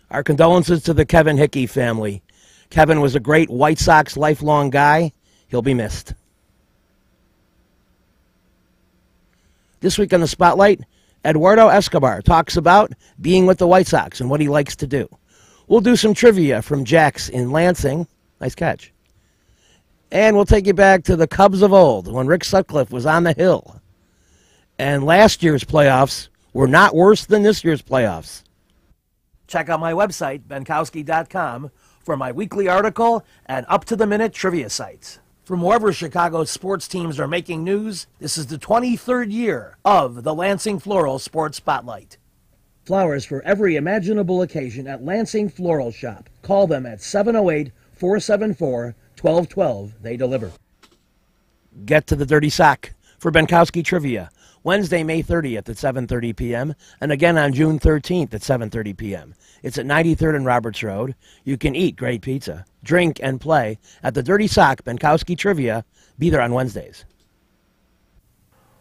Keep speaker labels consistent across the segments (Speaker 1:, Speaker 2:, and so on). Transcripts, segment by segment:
Speaker 1: Our condolences to the Kevin Hickey family. Kevin was a great White Sox lifelong guy. He'll be missed. This week on the Spotlight, Eduardo Escobar talks about being with the White Sox and what he likes to do. We'll do some trivia from Jack's in Lansing. Nice catch. And we'll take you back to the Cubs of old when Rick Sutcliffe was on the hill. And last year's playoffs were not worse than this year's playoffs. Check out my website, benkowski.com, for my weekly article and up-to-the-minute trivia sites. From wherever Chicago's sports teams are making news, this is the 23rd year of the Lansing Floral Sports Spotlight. Flowers for every imaginable occasion at Lansing Floral Shop. Call them at 708-474-1212. They deliver. Get to the Dirty Sock for Benkowski Trivia. Wednesday, May 30th at 7:30 p.m. and again on June 13th at 7:30 p.m. It's at 93rd and Roberts Road. You can eat great pizza, drink, and play at the Dirty Sock Benkowski Trivia. Be there on Wednesdays.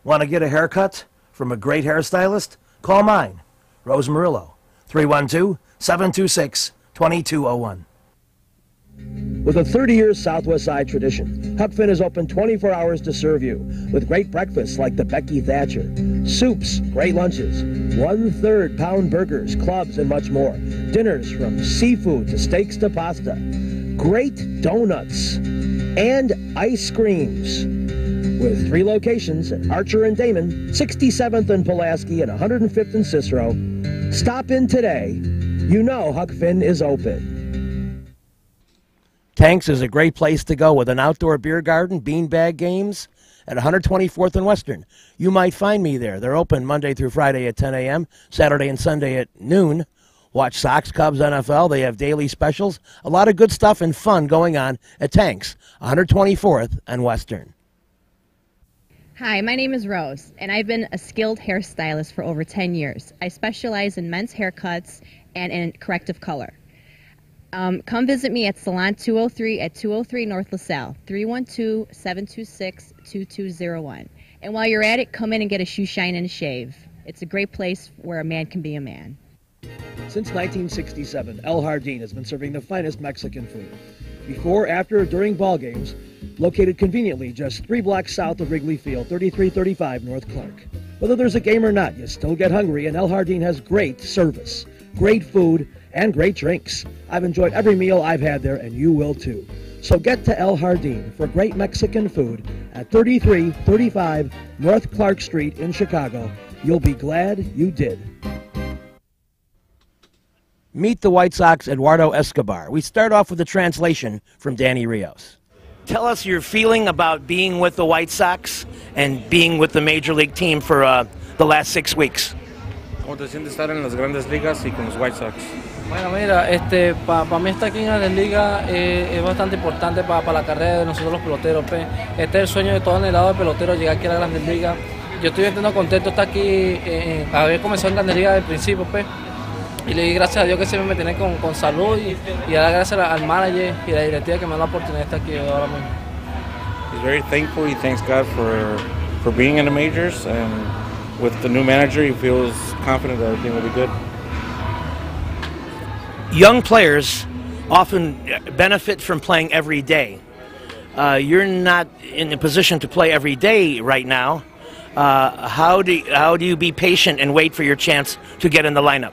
Speaker 1: Want to get a haircut from a great hairstylist? Call mine, Rose Murillo, 312-726-2201. With a 30-year Southwest Side tradition, Huck Finn is open 24 hours to serve you with great breakfasts like the Becky Thatcher, soups, great lunches, 1/3 pound burgers, clubs, and much more. Dinners from seafood to steaks to pasta, great donuts, and ice creams. With 3 locations at Archer and Damon, 67th and Pulaski, and 105th and Cicero. Stop in today. You know Huck Finn is open. Tanks is a great place to go with an outdoor beer garden, beanbag games at 124th and Western. You might find me there. They're open Monday through Friday at 10 a.m., Saturday and Sunday at noon. Watch Sox, Cubs, NFL. They have daily specials. A lot of good stuff and fun going on at Tanks, 124th and Western.
Speaker 2: Hi, my name is Rose, and I've been a skilled hairstylist for over 10 years. I specialize in men's haircuts and in corrective color. Come visit me at Salon 203 at 203 North LaSalle, 312-726-2201. And while you're at it, come in and get a shoe shine and a shave. It's a great place where a man can be a man.
Speaker 1: Since 1967, El Jardín has been serving the finest Mexican food. Before, after, or during ball games, located conveniently just 3 blocks south of Wrigley Field, 3335 North Clark. Whether there's a game or not, you still get hungry, and El Jardín has great service, great food, and great drinks. I've enjoyed every meal I've had there, and you will too. So get to El Jardín for great Mexican food at 3335 North Clark Street in Chicago. You'll be glad you did. Meet the White Sox Eduardo Escobar. We start off with a translation from Danny Rios. Tell us your feeling about being with the White Sox and being with the Major League team for the last 6 weeks.
Speaker 3: ¿Cómo te sientes estar en las grandes ligas y con los White Sox?
Speaker 4: Bueno, mira, para mí estar aquí en Grandes Ligas es bastante importante para la carrera de nosotros los peloteros. Este es el sueño de todo anhelado de pelotero, llegar aquí a las Grandes Ligas. Yo estoy bastante contento de estar aquí, haber comenzado en Grandes Ligas desde el principio, y le doy gracias a Dios que siempre me tiene con salud y dar gracias al manager y a la directiva que me da la oportunidad de estar aquí ahora mismo.
Speaker 3: He's very thankful. He thanks God for being in the majors, and with the new manager, he feels confident that everything will be good.
Speaker 1: Young players often benefit from playing every day. You're not in a position to play every day right now. How do you be patient and wait for your chance to get in the lineup?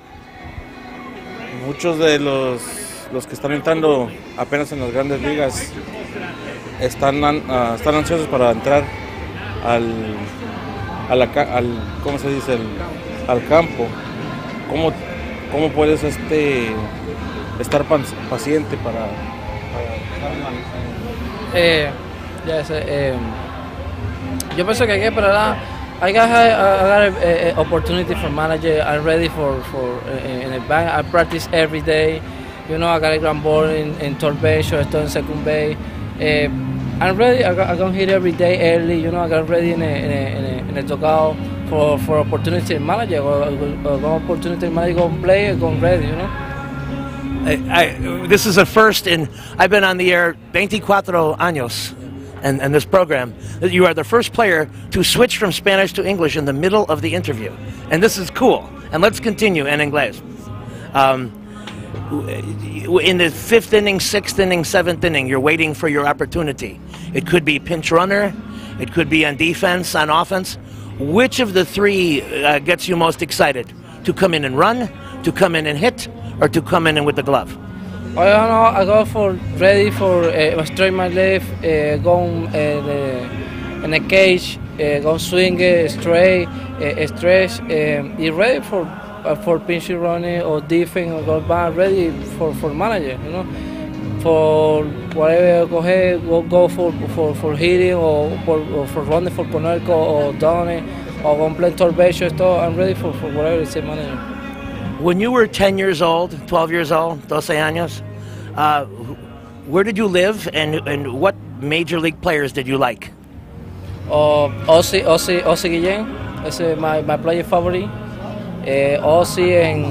Speaker 3: Muchos de los que están entrando apenas en las grandes ligas están ansiosos para entrar al ¿cómo se dice? Al campo. ¿Cómo puedes estar paciente para
Speaker 4: yo pienso que hay que esperar. I got an opportunity for manager. I'm ready for in the bank. I practice every day. You know, I got a ground ball in third base or in second base. I'm ready. I come here every day early. You know, I got ready in a dugout for opportunity manager or opportunity manager go play, go ready. You know.
Speaker 1: This is a first I've been on the air 24 años and this program. You are the first player to switch from Spanish to English in the middle of the interview. And this is cool. And let's continue in inglés. In the 5th inning, 6th inning, 7th inning, you're waiting for your opportunity. It could be pinch runner, it could be on defense, on offense. Which of the three gets you most excited? To come in and run, to come in and hit, or to come in and with the glove?
Speaker 4: I don't know. I go for ready for straight my left, go in the cage, go swing straight, stretch, be ready for pinch running or defense or go back, ready for manager, you know. For whatever, go for hitting or for running for poner or down or go play torpedo stuff. I'm ready for whatever is the manager.
Speaker 1: When you were 10 years old, 12 years old, 12 años, where did you live and what major league players did you like?
Speaker 4: Ozzy Guillén, ese my player favorite. Ozzy and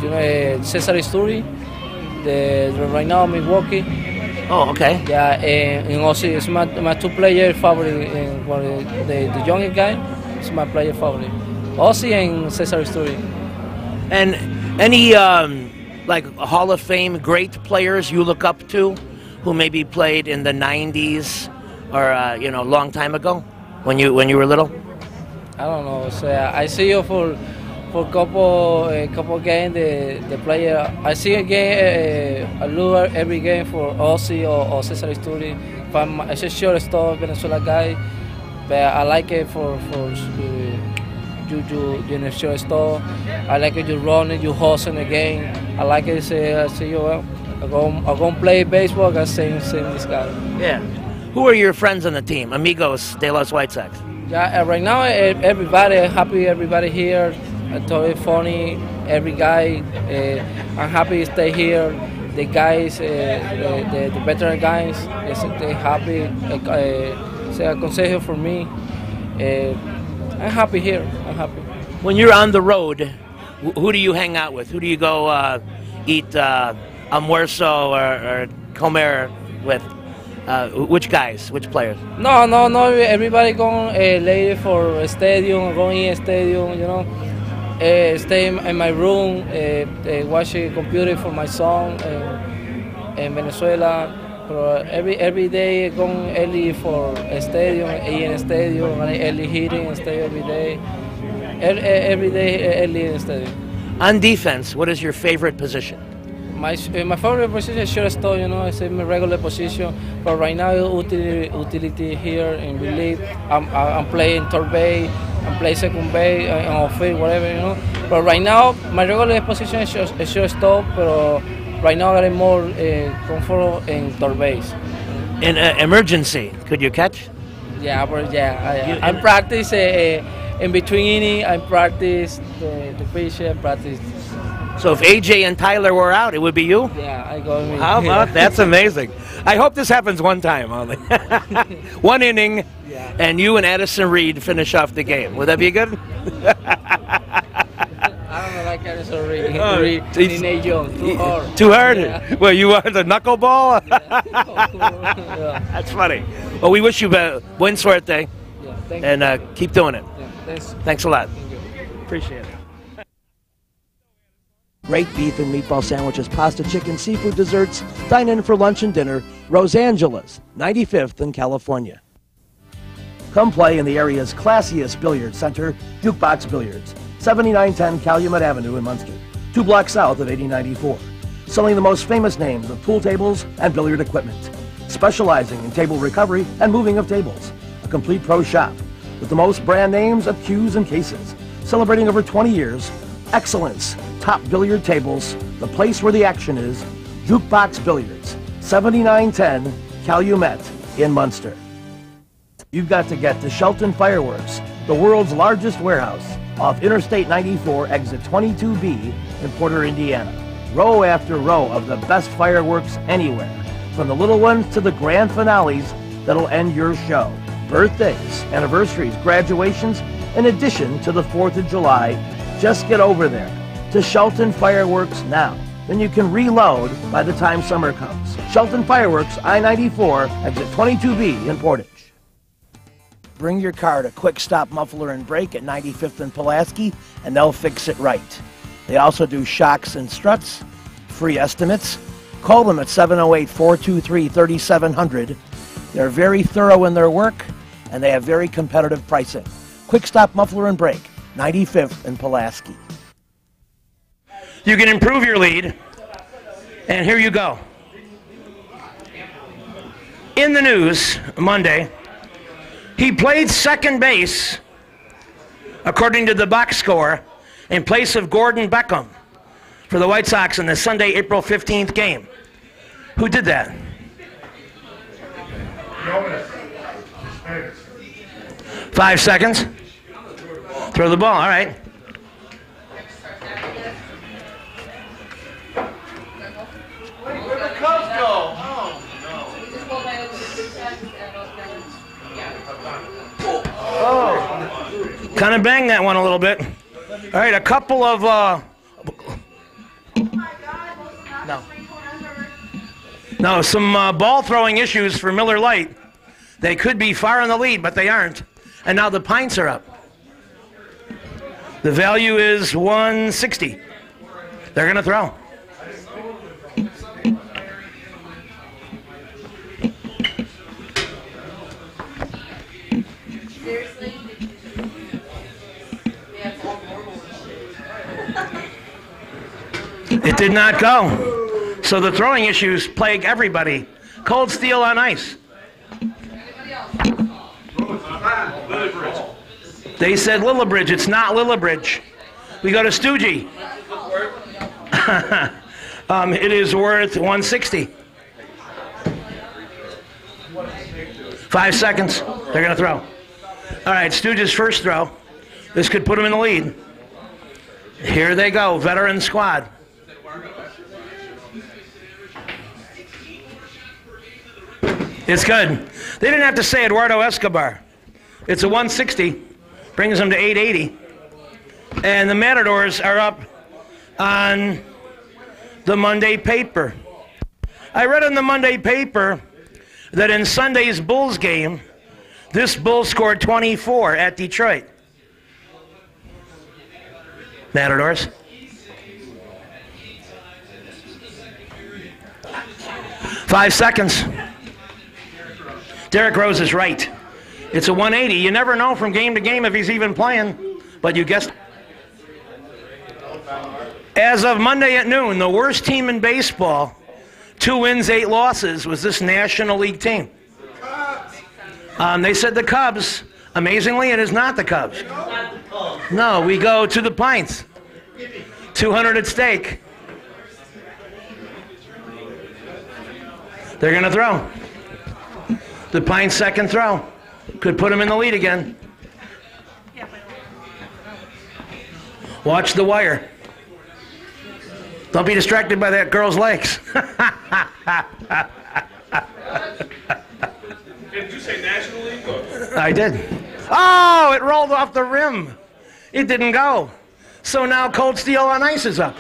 Speaker 4: you know Cesar Isturi, right now Milwaukee.
Speaker 1: Oh, okay.
Speaker 4: Yeah, and Ozzy is my two player favorite. The younger guy is my player favorite. Ozzy and Cesar Isturi.
Speaker 1: And any like Hall of Fame great players you look up to, who maybe played in the '90s or you know, a long time ago when you were little?
Speaker 4: I don't know. So I see you for a couple games. The player I see a game. I look every game for Ozzy or Cesar Isturi. I'm a shortstop, Venezuela guy, but I like it for you in the shortstop. I like it you running, you hustling the game. I like it. I see you. I go play baseball. I got same this guy.
Speaker 1: Yeah. Who are your friends on the team? Amigos de los White Sox.
Speaker 4: Yeah, right now everybody happy. Everybody here. I thought it funny. Every guy. I'm happy to stay here. The guys, the veteran guys, they happy. Say a consejo for me. I'm happy here. I'm happy.
Speaker 1: When you're on the road, who do you hang out with? Who do you go eat almuerzo or comer with? Which guys? Which players?
Speaker 4: No. Everybody going later for a stadium, going in a stadium, you know. Stay in my room, watch a computer for my son in Venezuela. Every day going early for a stadium, in a stadium, early hitting and stay every day. Every day early in the stadium.
Speaker 1: On defense, what is your favorite position?
Speaker 4: My favorite position is shortstop, you know, it's my regular position. But right now, utility here in relief. I'm playing third base, I'm playing second base, on field, whatever, you know. But right now, my regular position is shortstop, but right now I got more comfort in third base.
Speaker 1: In emergency, could you catch?
Speaker 4: Yeah, but I practice in between inning. I practice the pitch, I practice.
Speaker 1: So if AJ and Tyler were out, it would be you?
Speaker 4: Yeah, I go.
Speaker 1: How about that's amazing. I hope this happens one time only. One inning,
Speaker 4: yeah.
Speaker 1: And you and Addison Reed finish off the game. Would that be good?
Speaker 4: I don't like Addison Reed. Teenage young, too hard.
Speaker 1: Too hard?
Speaker 4: Yeah.
Speaker 1: Well, you are the knuckleball?
Speaker 4: Yeah.
Speaker 1: That's funny. Well, we wish you buen suerte.
Speaker 4: Yeah, thank
Speaker 1: and
Speaker 4: you.
Speaker 1: Keep doing it.
Speaker 4: Yeah,
Speaker 1: Thanks a lot.
Speaker 4: Thank you.
Speaker 1: Appreciate it. Great beef and meatball sandwiches, pasta, chicken, seafood, desserts. Dine in for lunch and dinner. Rosangela's, 95th in California. Come play in the area's classiest billiard center, Jukebox Billiards, 7910 Calumet Avenue in Munster, 2 blocks south of 8094. Selling the most famous names of pool tables and billiard equipment. Specializing in table recovery and moving of tables. A complete pro shop with the most brand names of cues and cases. Celebrating over 20 years. Excellence. Top billiard tables, the place where the action is, Jukebox Billiards, 7910 Calumet in Munster. You've got to get to Shelton Fireworks, the world's largest warehouse, off Interstate 94, exit 22B in Porter, Indiana. Row after row of the best fireworks anywhere, from the little ones to the grand finales that'll end your show. Birthdays, anniversaries, graduations, in addition to the 4th of July. Just get over there to Shelton Fireworks now. Then you can reload by the time summer comes. Shelton Fireworks, I-94, exit 22B in Portage. Bring your car to Quick Stop Muffler and Brake at 95th and Pulaski, and they'll fix it right. They also do shocks and struts, free estimates. Call them at 708-423-3700. They're very thorough in their work, and they have very competitive pricing. Quick Stop Muffler and Brake, 95th and Pulaski. You can improve your lead, and here you go. In the news Monday, he played second base, according to the box score, in place of Gordon Beckham for the White Sox in the Sunday, April 15th game. Who did that? 5 seconds. Throw the ball, all right.
Speaker 5: Where'd the Cubs go?
Speaker 1: Oh, kind of banged that one a little bit. All right, a couple of no, some ball throwing issues for Miller Lite. They could be far in the lead, but they aren't. And now the Pints are up. The value is 160. They're going to throw. It did not go. So the throwing issues plague everybody. Cold Steel on ice. They said Lillibridge. It's not Lillibridge. We go to Stoogie. It is worth 160. 5 seconds. They're going to throw. All right, Stooge's first throw. This could put them in the lead. Here they go, veteran squad. It's good. They didn't have to say Eduardo Escobar. It's a 160. Brings them to 880. And the Matadors are up on the Monday paper. I read in the Monday paper that in Sunday's Bulls game, this Bull scored 24 at Detroit. Matadors. Five seconds. Derrick Rose is right. It's a 180. You never know from game to game if he's even playing, but you guessed. As of Monday at noon, the worst team in baseball, 2 wins, 8 losses, was this National League team. They said the Cubs. Amazingly, it is not the Cubs. No, we go to the Pints. 200 at stake. They're going to throw. The Pints' second throw. Could put them in the lead again. Watch the wire. Don't be distracted by that girl's legs.
Speaker 5: Did you say National League?
Speaker 1: I did. Oh, it rolled off the rim. It didn't go. So now Cold Steel on ice is up.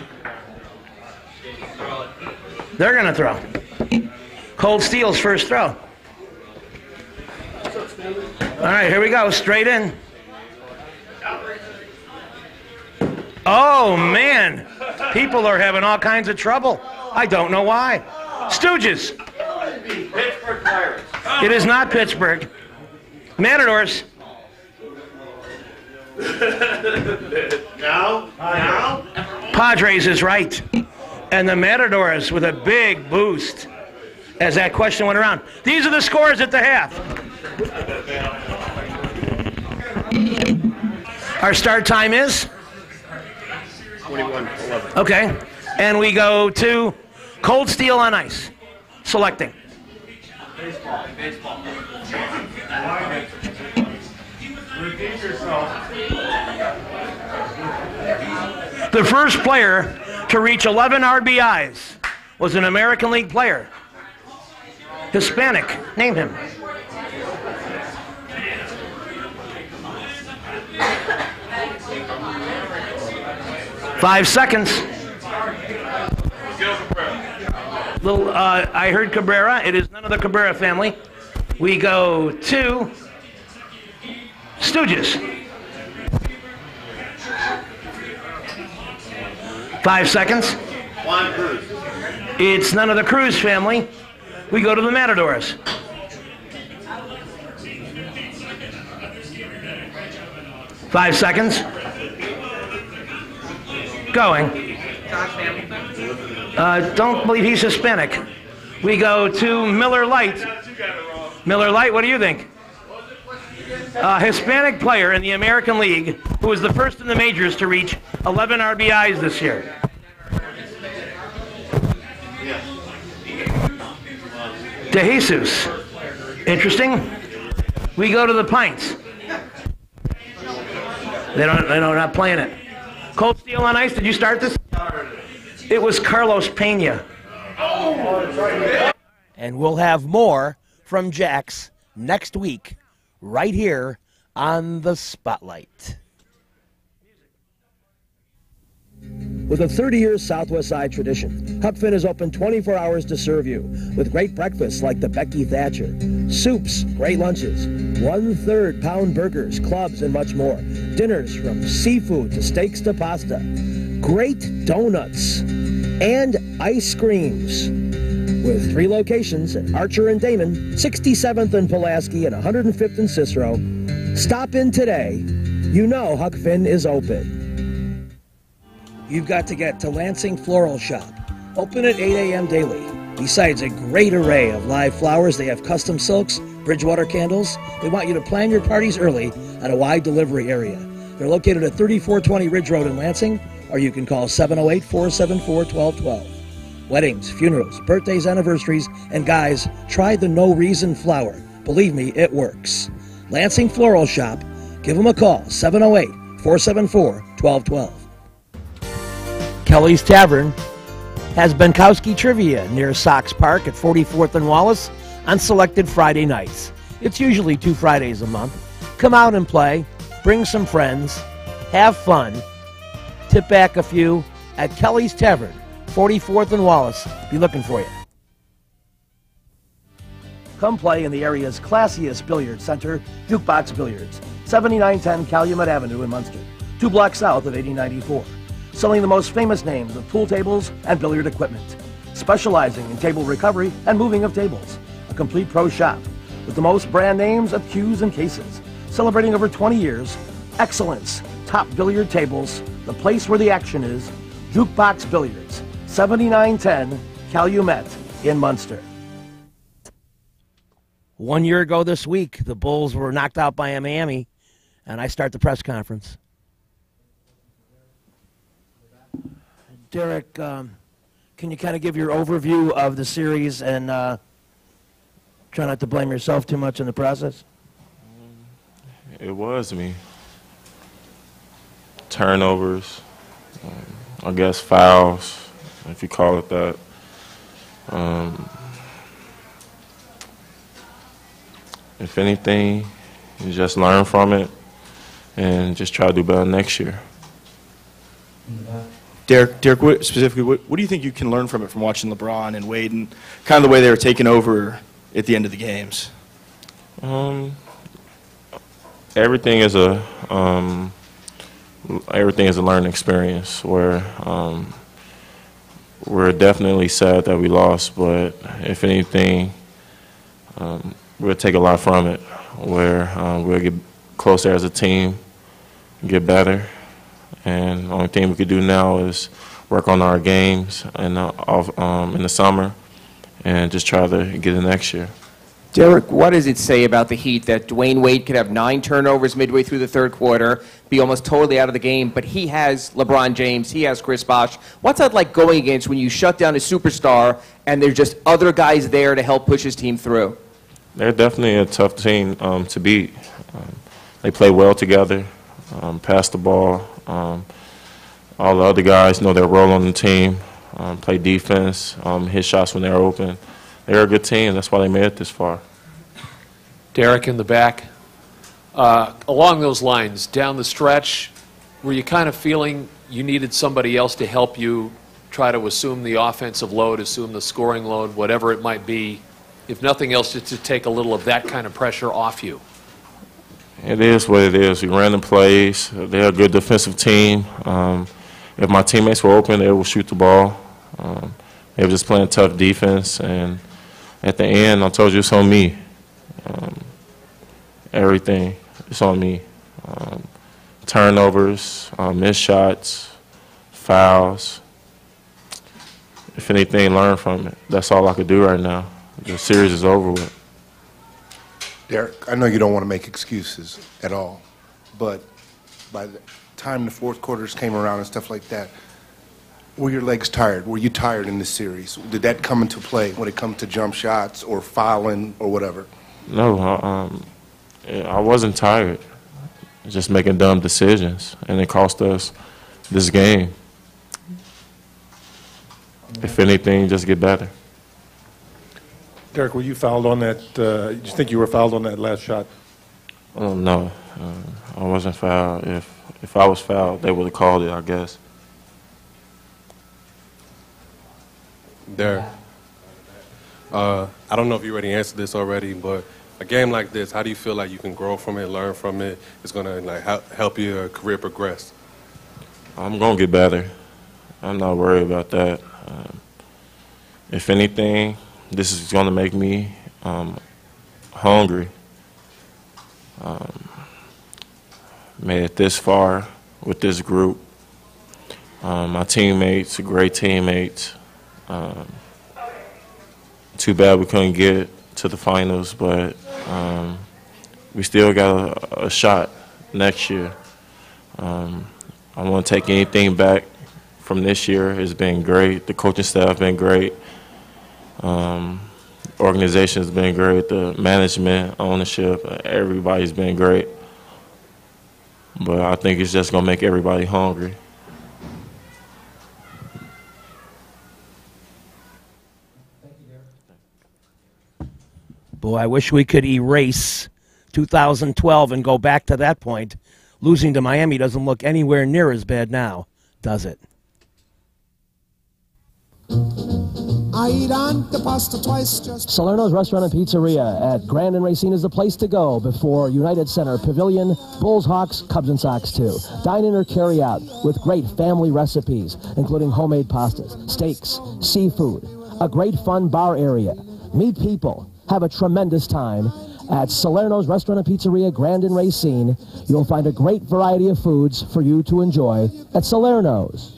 Speaker 1: They're going to throw. Cold Steel's first throw. All right, here we go. Straight in. Oh, man. People are having all kinds of trouble. I don't know why. Stooges.
Speaker 5: Pittsburgh Pirates.
Speaker 1: It is not Pittsburgh. Matadors.
Speaker 5: Now?
Speaker 1: Padres is right. And the Matadors with a big boost as that question went around. These are the scores at the half. Our start time is?
Speaker 5: 21-11.
Speaker 1: Okay. And we go to Cold Steel on ice. Selecting.
Speaker 5: Baseball. Repeat yourself.
Speaker 1: The first player to reach 11 RBIs was an American League player. Hispanic. Name him. Five seconds. I heard Cabrera. It is none of the Cabrera family. We go to Stooges. 5 seconds.
Speaker 5: Juan Cruz.
Speaker 1: It's none of the Cruz family. We go to the Matadors. 5 seconds. Going. Don't believe he's Hispanic. We go to Miller Lite. Miller Lite, what do you think? Hispanic player in the American League who was the first in the majors to reach 11 RBIs this year. De Jesus. Interesting. We go to the Pints. They're not playing it. Cold Steel on Ice, did you start this? It was Carlos Pena. And we'll have more from Jax next week, right here on the Spotlight. With a 30-year Southwest Side tradition, Huck Finn is open 24 hours to serve you with great breakfasts like the Becky Thatcher, soups, great lunches, 1/3 pound burgers, clubs, and much more. Dinners from seafood to steaks to pasta, great donuts, and ice creams. With 3 locations at Archer and Damon, 67th and Pulaski, and 105th and Cicero. Stop in today. You know Huck Finn is open. You've got to get to Lansing Floral Shop. Open at 8 a.m. daily. Besides a great array of live flowers, they have custom silks, Bridgewater candles. They want you to plan your parties early at a wide delivery area. They're located at 3420 Ridge Road in Lansing, or you can call 708-474-1212. Weddings, funerals, birthdays, anniversaries, and guys, try the No Reason flower. Believe me, it works. Lansing Floral Shop. Give them a call, 708-474-1212. Kelly's Tavern has Benkowski Trivia near Sox Park at 44th and Wallace on selected Friday nights. It's usually 2 Fridays a month. Come out and play, bring some friends, have fun, tip back a few at Kelly's Tavern, 44th and Wallace. Be looking for you. Come play in the area's classiest billiard center, Jukebox Billiards, 7910 Calumet Avenue in Munster, 2 blocks south of 8094. Selling the most famous names of pool tables and billiard equipment. Specializing in table recovery and moving of tables. A complete pro shop with the most brand names of cues and cases. Celebrating over 20 years. Excellence. Top billiard tables. The place where the action is. Jukebox Billiards. 7910 Calumet in Munster. 1 year ago this week, the Bulls were knocked out by Miami, and I start the press conference. Derek, can you kind of give your overview of the series and try not to blame yourself too much in the process?
Speaker 6: It was me. Turnovers, I guess fouls, if you call it that. If anything, you just learn from it and just try to do better next year.
Speaker 7: Derek, specifically, what do you think you can learn from it from watching LeBron and Wade and kind of the way they were taking over at the end of the games?
Speaker 6: Everything is a learning experience. Where we're definitely sad that we lost, but if anything, we'll take a lot from it. Where we'll get closer as a team, get better. And the only thing we could do now is work on our games and in the summer and just try to get it next year.
Speaker 8: Derek, what does it say about the Heat that Dwayne Wade could have 9 turnovers midway through the third quarter, be almost totally out of the game, but he has LeBron James, he has Chris Bosh. What's that like going against when you shut down a superstar and there's just other guys there to help push his team through?
Speaker 6: They're definitely a tough team to beat. They play well together, pass the ball. All the other guys know their role on the team, play defense, hit shots when they're open. They're a good team. That's why they made it this far.
Speaker 9: Derek in the back. Along those lines, down the stretch, were you kind of feeling you needed somebody else to help you try to assume the offensive load, assume the scoring load, whatever it might be, if nothing else, just to take a little of that kind of pressure off you?
Speaker 6: It is what it is. We ran the plays. They're a good defensive team. if my teammates were open, they would shoot the ball. They were just playing tough defense, and at the end, I told you it's on me. Everything, it's on me. Turnovers, missed shots, fouls. If anything, learn from it. That's all I could do right now. The series is over with.
Speaker 10: Derek, I know you don't want to make excuses at all, but by the time the fourth quarters came around and stuff like that, were your legs tired? Were you tired in this series? Did that come into play when it comes to jump shots or fouling or whatever?
Speaker 6: No, I wasn't tired. Just making dumb decisions, and it cost us this game. If anything, just get better.
Speaker 11: Derek, were you fouled on that? Do you think you were fouled on that last shot?
Speaker 6: No, I wasn't fouled. If I was fouled, they would have called it, I guess.
Speaker 12: Derek, I don't know if you already answered this already, but a game like this, how do you feel like you can grow from it, learn from it? It's going to help your career progress.
Speaker 6: I'm going to get better. I'm not worried about that. If anything, this is going to make me hungry. Made it this far with this group. My teammates are great teammates. Too bad we couldn't get to the finals, but we still got a shot next year. I won't take anything back from this year. It's been great. The coaching staff has been great. Organization has been great. The management, ownership, everybody's been great. But I think it's just going to make everybody hungry.
Speaker 1: Boy, I wish we could erase 2012 and go back to that point. Losing to Miami doesn't look anywhere near as bad now, does it?
Speaker 13: I eat on the pasta twice just...
Speaker 14: Salerno's Restaurant and Pizzeria at Grand and Racine is the place to go before United Center Pavilion, Bulls, Hawks, Cubs, and Sox too. Dine in or carry out with great family recipes, including homemade pastas, steaks, seafood, a great fun bar area. Meet people. Have a tremendous time at Salerno's Restaurant and Pizzeria, Grand and Racine. You'll find a great variety of foods for you to enjoy at Salerno's.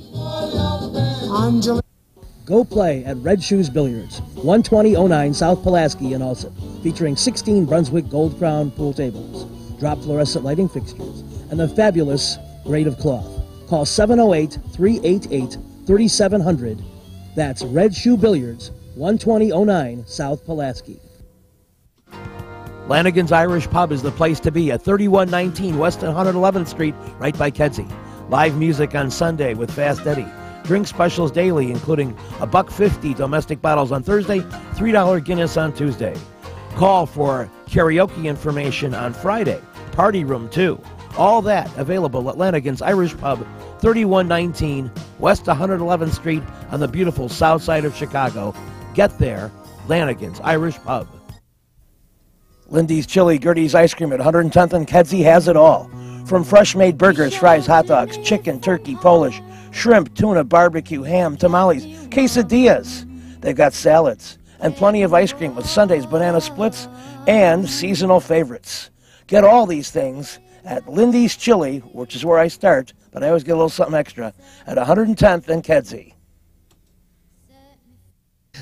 Speaker 15: Go play at Red Shoes Billiards, 12009 South Pulaski in Ulsan, featuring 16 Brunswick Gold Crown pool tables, drop fluorescent lighting fixtures, and the fabulous grade of cloth. Call 708-388-3700. That's Red Shoe Billiards, 12009 South Pulaski.
Speaker 1: Lanigan's Irish Pub is the place to be at 3119 West 111th Street, right by Kedzie. Live music on Sunday with Fast Eddie. Drink specials daily, including $1.50 domestic bottles on Thursday, $3 Guinness on Tuesday. Call for karaoke information on Friday. Party room, too. All that available at Lanigan's Irish Pub, 3119 West 111th Street on the beautiful south side of Chicago. Get there, Lanigan's Irish Pub. Lindy's Chili, Gertie's Ice Cream at 110th and Kedzie has it all. From fresh-made burgers, fries, hot dogs, chicken, turkey, Polish, shrimp, tuna, barbecue, ham, tamales, quesadillas. They've got salads and plenty of ice cream with Sunday's banana splits and seasonal favorites. Get all these things at Lindy's Chili, which is where I start, but I always get a little something extra, at 110th and Kedzie.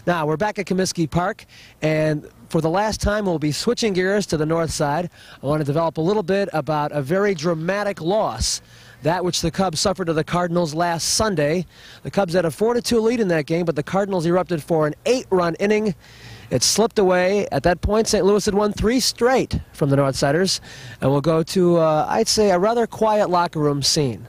Speaker 15: Now, we're back at Comiskey Park, and for the last time, we'll be switching gears to the north side. I want to develop a little bit about a very dramatic loss, that which the Cubs suffered to the Cardinals last Sunday. The Cubs had a 4-2 lead in that game, but the Cardinals erupted for an 8-run inning. It slipped away. At that point, St. Louis had won 3 straight from the Northsiders, and we'll go to, I'd say, a rather quiet locker room scene.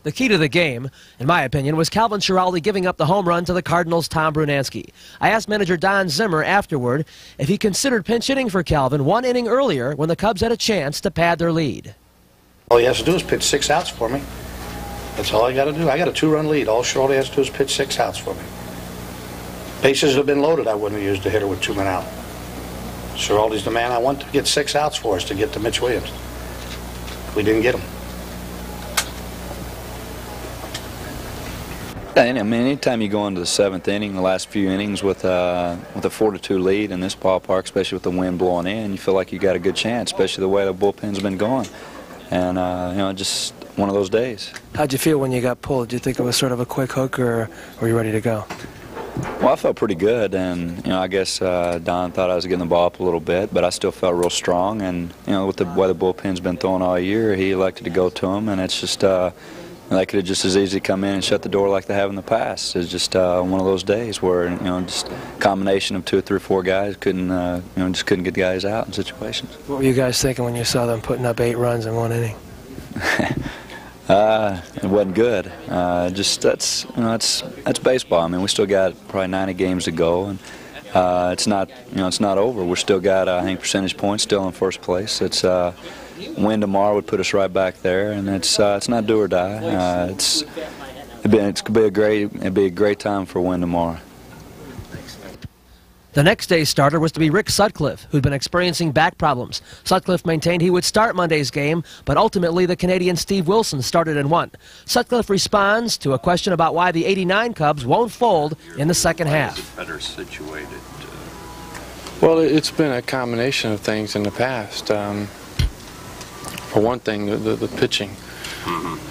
Speaker 15: The key to the game, in my opinion, was Calvin Schiraldi giving up the home run to the Cardinals' Tom Brunansky. I asked manager Don Zimmer afterward if he considered pinch hitting for Calvin 1 inning earlier when the Cubs had a chance to pad their lead.
Speaker 16: All he has to do is pitch 6 outs for me. That's all I got to do. I got a 2-run lead. All Schiraldi has to do is pitch 6 outs for me. Bases have been loaded. I wouldn't have used a hitter with 2 men out. Schiraldi's the man I want to get 6 outs for us to get to Mitch Williams. We didn't get him.
Speaker 17: Yeah, I mean, anytime you go into the 7th inning, the last few innings with a 4-2 lead in this ballpark, especially with the wind blowing in, you feel like you got a good chance, especially the way the bullpen's been going. And, you know, just one of those days.
Speaker 15: How'd you feel when you got pulled? Did you think it was sort of a quick hook, or were you ready to go?
Speaker 17: Well, I felt pretty good, and, you know, I guess Don thought I was getting the ball up a little bit, but I still felt real strong. And, you know, with the way the bullpen's been throwing all year, he elected to go to him, and it's just, they could have just as easily come in and shut the door like they have in the past. It's just one of those days where, you know, just a combination of 2 or 3 or 4 guys couldn't, you know, just couldn't get guys out in situations.
Speaker 15: What were you guys thinking when you saw them putting up 8 runs in 1 inning?
Speaker 17: It wasn't good. Just that's, you know, that's baseball. I mean, we still got probably 90 games to go, and it's not, you know, it's not over. We're still got, I think, percentage points still in first place. It's win tomorrow would put us right back there, and it's not do or die. It'd be a great time for a win tomorrow.
Speaker 14: The next day's starter was to be Rick Sutcliffe, who'd been experiencing back problems. Sutcliffe maintained he would start Monday's game, but ultimately the Canadian Steve Wilson started and won. Sutcliffe responds to a question about why the '89 Cubs won't fold in the second half.
Speaker 18: Better situated.
Speaker 19: Well, it's been a combination of things in the past. For one thing, the pitching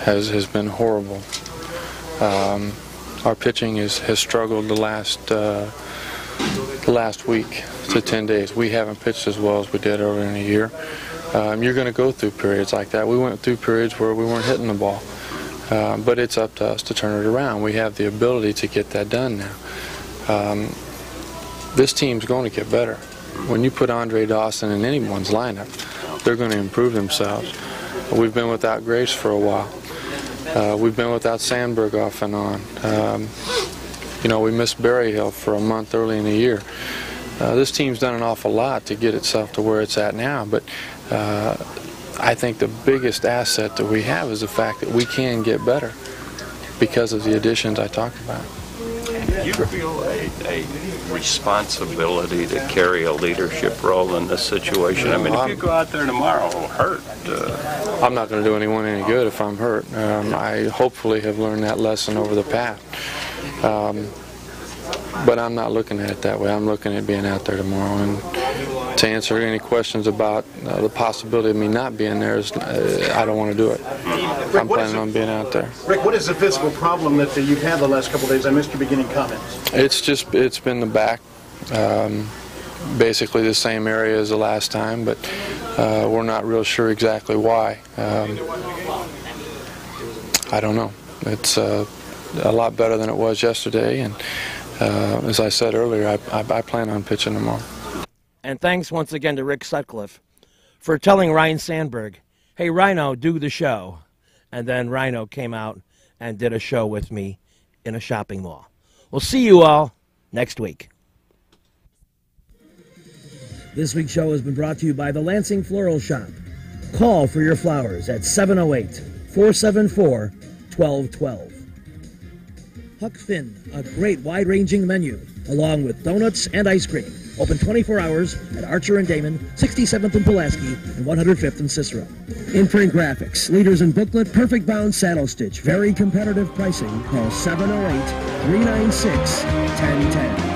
Speaker 19: has been horrible. Our pitching has struggled the last week to 10 days. We haven't pitched as well as we did earlier in the year. You're going to go through periods like that. We went through periods where we weren't hitting the ball. But it's up to us to turn it around. We have the ability to get that done now. This team's going to get better. When you put Andre Dawson in anyone's lineup, they're going to improve themselves. We've been without Grace for a while. We've been without Sandberg off and on. You know, we missed Berryhill for a month early in the year. This team's done an awful lot to get itself to where it's at now, but I think the biggest asset that we have is the fact that we can get better because of the additions I talked about.
Speaker 18: Do you feel a responsibility to carry a leadership role in this situation? I mean, if you go out there tomorrow hurt...
Speaker 19: I'm not going to do anyone any good if I'm hurt. I hopefully have learned that lesson over the past. But I'm not looking at it that way. I'm looking at being out there tomorrow. And to answer any questions about the possibility of me not being there, I don't want to do it. I'm planning on being out there.
Speaker 20: Rick, what is the physical problem that you've had the last couple of days? I missed your beginning comments.
Speaker 19: It's been the back. Basically the same area as the last time, but we're not real sure exactly why. I don't know. It's a lot better than it was yesterday, and as I said earlier, I plan on pitching tomorrow.
Speaker 1: And thanks once again to Rick Sutcliffe for telling Ryne Sandberg, hey, Rhino, do the show. And then Rhino came out and did a show with me in a shopping mall. We'll see you all next week.
Speaker 14: This week's show has been brought to you by the Lansing Floral Shop. Call for your flowers at 708-474-1212. Huck Finn, a great wide-ranging menu, along with donuts and ice cream. Open 24 hours at Archer and Damon, 67th and Pulaski, and 105th and Cicero. Imprint Graphics, leaders in booklet, perfect bound saddle stitch, very competitive pricing. Call 708-396-1010.